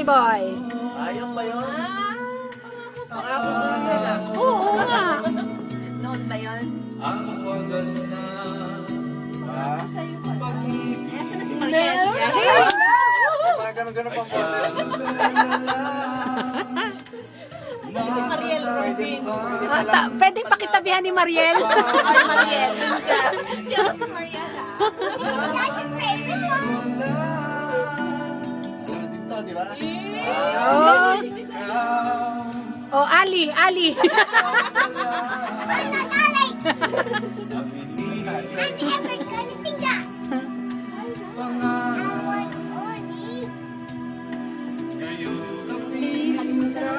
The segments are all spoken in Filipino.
Johnny Boy. Ayun ba yun? Ako Oo nga. noon ba yun? Ang wagas na pag-ibig Asan na si Mariel? Mga ganun-ganun pang boses. Asan na si Mariel Robin? Pwedeng pakitabihan ni Mariel. Ay, Mariel. Hindi ako si Mariel Dito, di ba? Oh. Oh, Ali, Ali. ngayon ang piling ka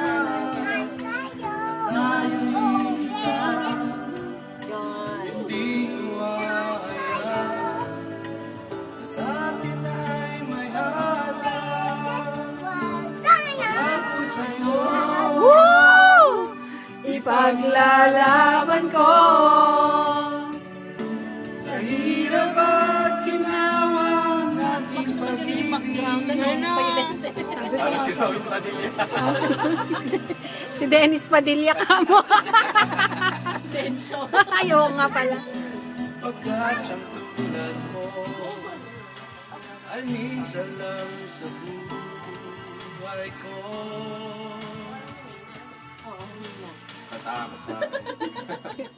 tayo'y isa. Hindi ko hayaan na sa atin ay may hadlang. Ako sa'yo Woo! Ipaglalaban ko. sa hirap at ginawa ng ating pag-ibig. Parang si Robin Padilla. Si Dennis Padilla ka mo. Tension. Ayaw nga pala. Pagkat ang tulad mo ay minsan lang sa buhay ko. Katakot sa akin.